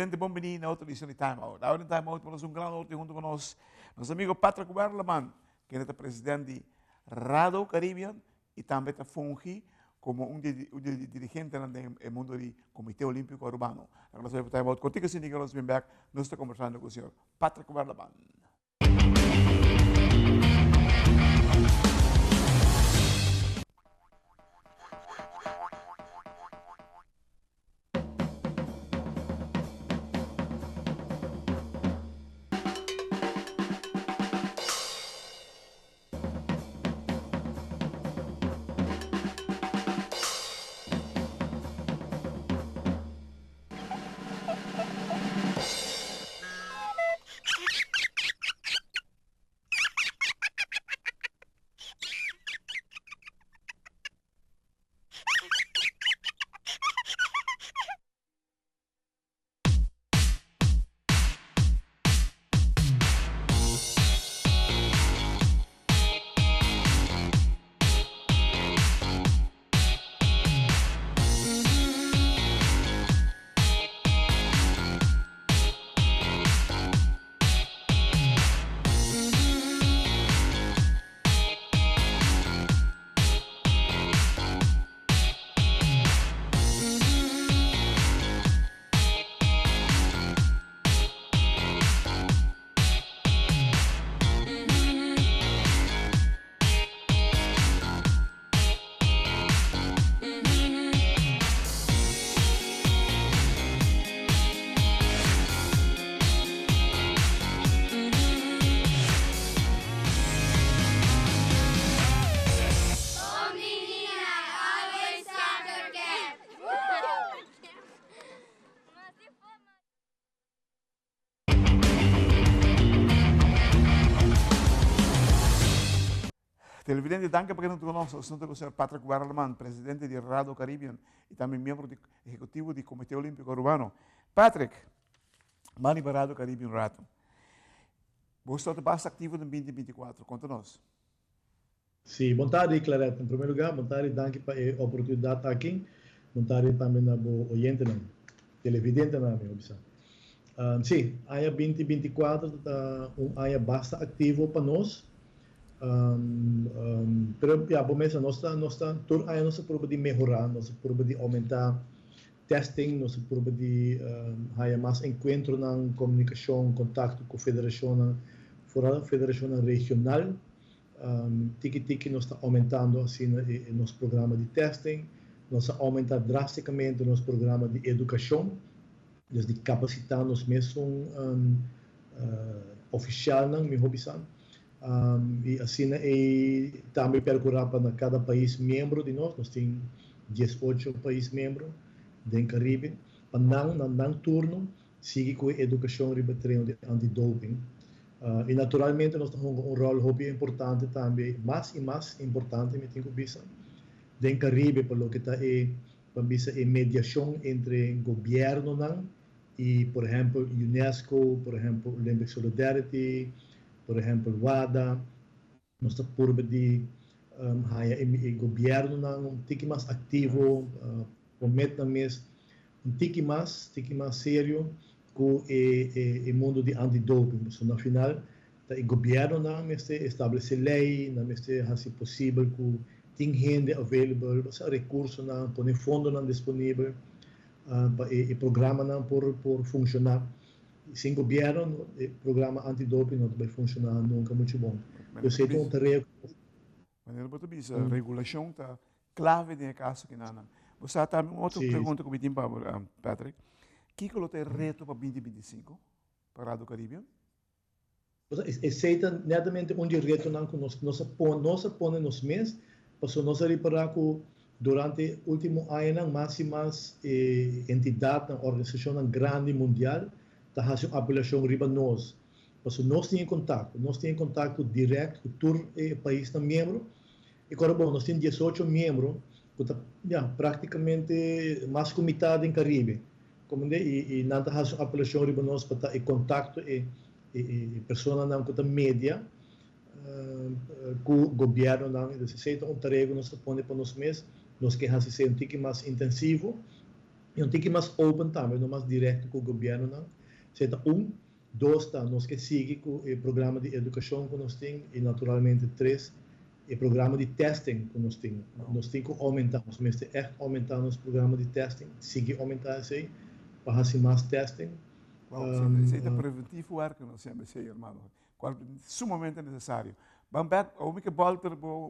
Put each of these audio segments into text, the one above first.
Televidente, bienvenido a otra edición de Time Out. Ahora en Time Out tenemos un gran norte junto con nuestro amigo Patrick Werleman, que es el presidente de Rado Caribbean y también funge como un dirigente en el mundo del Comité Olímpico Urbano. Agradecemos por Time Out. Contigo, sin Nicolás Bienberg, nos está conversando con el señor Patrick Werleman. Televidente, danke por estar conosco. Estou com o senhor Patrick Werleman, presidente de Rado Caribbean e também membro executivo do Comitê Olímpico Urbano. Patrick, mani para Rado Caribbean um rato. Você está bastante ativo em 2024, conta-nos. Sim, bom tarde, Clarete. Em primeiro lugar, bom tarde, danke pela oportunidade aqui. Bom tarde também na oyente, televidente, sim, ano 2024 é ano bastante ativo para nós. Pero ya, por eso nós prova de melhorar, nós prova de aumentar testing, nós prova de mais encontro na comunicação, contato com a federação, fora da federação regional. Tiki nós está aumentando assim nosso programa de testing, nós aumentar drasticamente nosso programa de educação, de capacitar nos mesmos oficial não me hobbisan. E assim também percorrer para cada país membro de nós temos 18 países membros do Caribe, para não turno, seguir com a educação e treino de antidoping. E naturalmente nós temos rol hobby importante também, mais e mais importante, me tenho visto, do Caribe, para o que está para a mediação entre governo e, por exemplo, UNESCO, por exemplo, Olympic Solidarity, por exemplo, WADA, nós estamos por de o governo um tique mais ativo, promete um tique mais sério com o mundo de antidoping. So, no final, o governo não estabelece lei, não é possível que tem gente available, recursos não, põe fundo não disponível para o programa não por funcionar. Sem governo, o programa antidoping não vai funcionar nunca muito bom. Eu sei que um terreno. Mas a regulação está clave nesse caso que não. Você também outra pergunta que eu tenho para Patrick. O que é o reto para 2025 para o Caribe? Aceita netamente um reto não que nós põe nos meses, para nós reparar que durante o último ano mais e mais entidades, organização grande mundial está fazendo apelação riba nós. Porque nós temos contato direto com todo o país membro. E agora, bom, nós temos 18 membros, praticamente mais com metade em Caribe. E não está fazendo apelação riba nós para estar em contato e pessoas não com a média, com o governo, não. Então, se um tarefa nós põe para nós mesmos, nós queremos ser um tique mais intensivo, E um tique mais open também, não mais direto com o governo, não. Seta dois, tá, nós que seguir com o programa de educação que nós temos, e naturalmente três, o programa de testing que nós temos. Nós temos que aumentar, nós temos que aumentar nosso programa de testing, seguir aumentar isso aí, para fazer mais testing. Wow, isso é preventivo ar que nós sempre sei, irmão. Sumamente necessário. Vamos ver, o que volta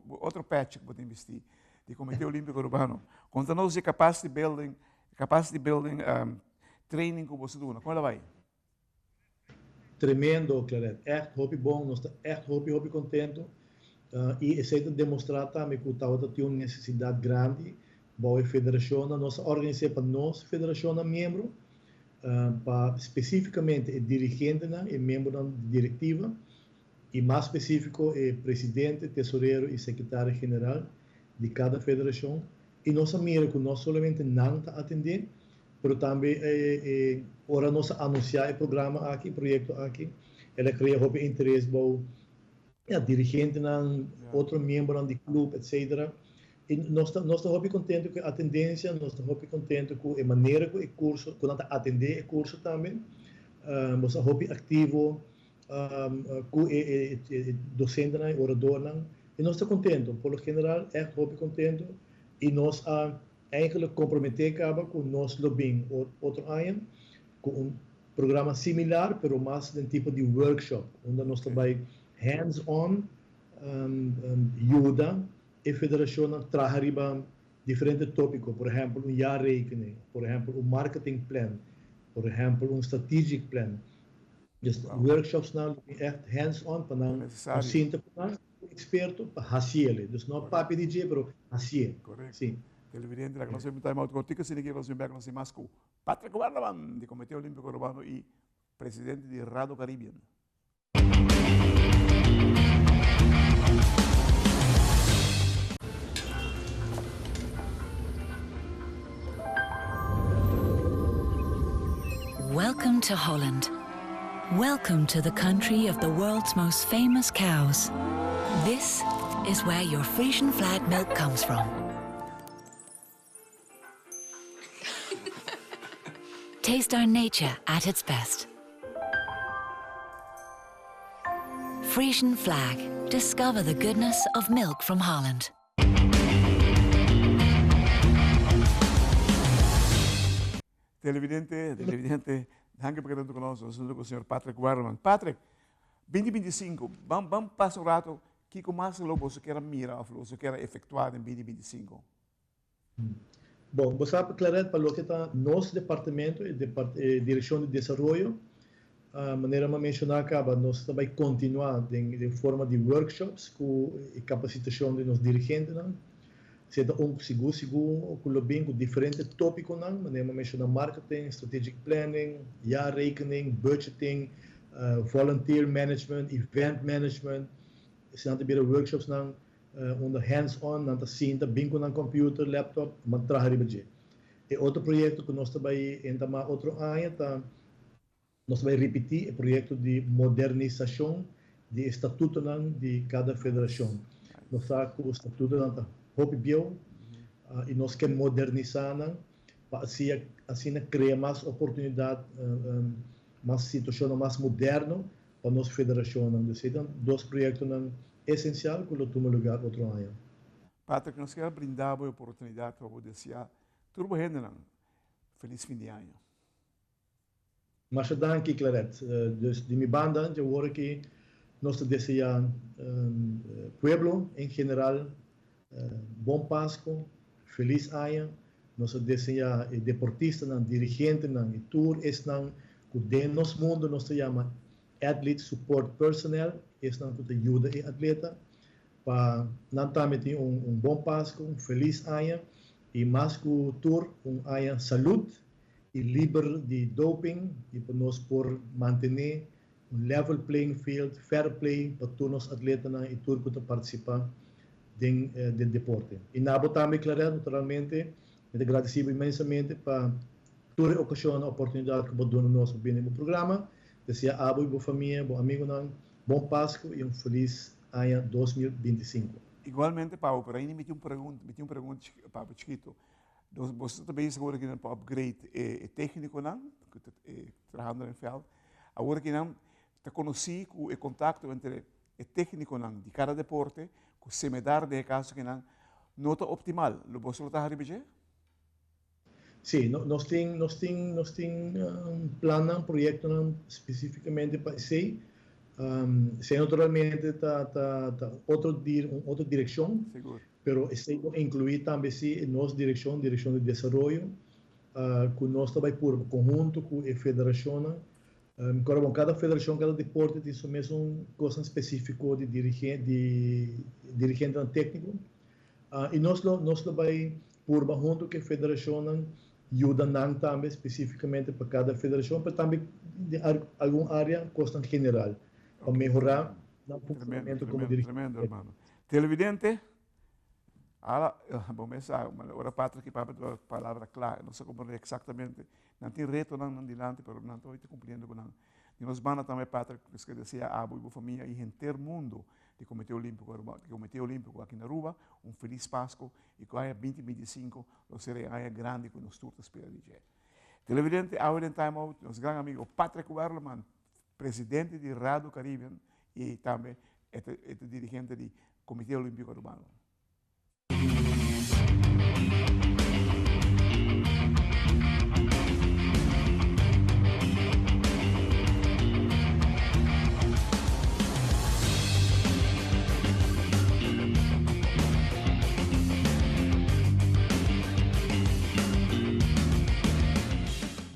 outro patch que vou investir, de Comitê Olímpico Urbano. Conta-nos de capacity building training que você dá. Como ela vai? Tremendo, Claret. Echt hoop bom, nós estamos echt hoop contento. E esse é demonstrar também que o Tauta tem uma necessidade grande. Boa federação, nossa organização para nós, federação membro, para especificamente o dirigente e membro da diretiva, e mais específico é presidente, tesoureiro e secretário-geral de cada federação. E nossa mira que nós somente não atender, mas também ora nós anunciar o programa aqui, projeto aqui, ela cria interesse para dirigente, outro membro do clube, etc. E nós estamos muito contentes com a tendência, nós estamos muito contentes com a maneira que o curso, com atender o curso também. Nós estamos muito ativos com o docente, o orador, e nós estamos contentes, por lo general, muito contentes, e nós eigenlijk comprometer com o nosso lobbying outro ano, com programa similar, mas mais de tipo de workshop, onde nós também hands-on ajuda a federação a trazer diferentes tópicos, por exemplo, jaarrekening, por exemplo, marketing plan, por exemplo, strategic plan. Dus workshops nou echt hands-on, para não sinta experto para fazer, dus não papi DJ, pero fazer. Correto. Sim. Televidente, la que no se invita a contigo, se que nos invita a nos más con Patrick Barlaban, de Comité Olímpico Urbano y presidente de Rado Caribbean. Welcome to Holland. Welcome to the country of the world's most famous cows. This is where your Frisian flag milk comes from. Taste our nature at its best. Frisian flag. Discover the goodness of milk from Holland. Televidente, danke por estar conosco. Eu sou o senhor Patrick Warman. Patrick, 2025, vamos passar um rato, que mais logo você quer mirar, você quer efetuar em 2025? Bom, você sabe, claro, para o que está nosso departamento, Direção de Desenvolvimento, a maneira de mencionar acaba, nós também continuar de forma de workshops com a capacitação de nossos dirigentes, seja seguro, com diferentes tópicos, maneira de mencionar marketing, strategic planning, jaarrekening, budgeting, volunteer management, event management, são também workshops onder hands-on, na cinta, bem com um computer, laptop, mas trabalhar. E outro projeto que nós também entramos outro ano, nós vamos repetir o projeto de modernização de estatuto de cada federação. Nós temos o estatuto da Hopibio e nós queremos modernizar para assim criar mais oportunidade, mais situação mais moderna para a nossa federação. Então, dois projetos essenciais que tomam lugar outro ano. Patrick, nós queremos brindar a oportunidade para poder dizer tudo bem, feliz fim de ano. Mas danke, Claret. Dus de minha banda, eu hoor que nós desejamos pueblo em geral bom Páscoa, feliz ano. Nós desejamos deportistas, dirigentes, e tour, que dentro do nosso mundo nós chamamos athlete support personnel, que ajuda o atleta para não ter bom Páscoa, feliz ano e mais que o tour, ano saúde e livre de doping e para nós por manter level playing field, fair play para todos os atletas e todos que participam do deporte. E na também, claro, naturalmente, eu agradeço imensamente para toda a ocasião, a oportunidade que você deu no nosso programa. Desejo a você, a família, a amigo, bom Páscoa e feliz ano 2025. Igualmente, Paulo, por aí me tinha uma pergunta, Paulo Chiquito. Você também agora que não para upgrade técnico não, trabalhando no veld. Agora que não te conheci com o contato entre o técnico não de cada deporte, com se me dar de caso que não nota optimal. Lo você está a repetir? Sim, nós temos plano, projeto especificamente para isso. Se naturalmente outra direção, Seguro. pero este incluir também sim nossa direção de desenvolvimento, que nós também por conjunto com a federação. Cada federação, cada deporte tem seu mesmo coisa específica de dirigente técnico. E nós também por junto com a federação ajuda também especificamente para cada federação, mas também de alguma área costa general para melhorar o funcionamento como dirigente. Tremendo, hermano. Televidente, bom mensagem, agora Patrick que para a palavra clara, não sei como é exatamente, não tem reto não dilante, mas não estou cumprindo com não. E nós vamos também Patrick, que dizia a boa família e inteiro mundo do Comitê Olímpico aqui na Aruba, feliz Páscoa e que há 2025 nós seremos grande com os turcos para dizer. Televidente, agora em time out, nosso grande amigo Patrick Werleman, presidente de Rado Caribbean e também dirigente do Comitê Olímpico Urbano.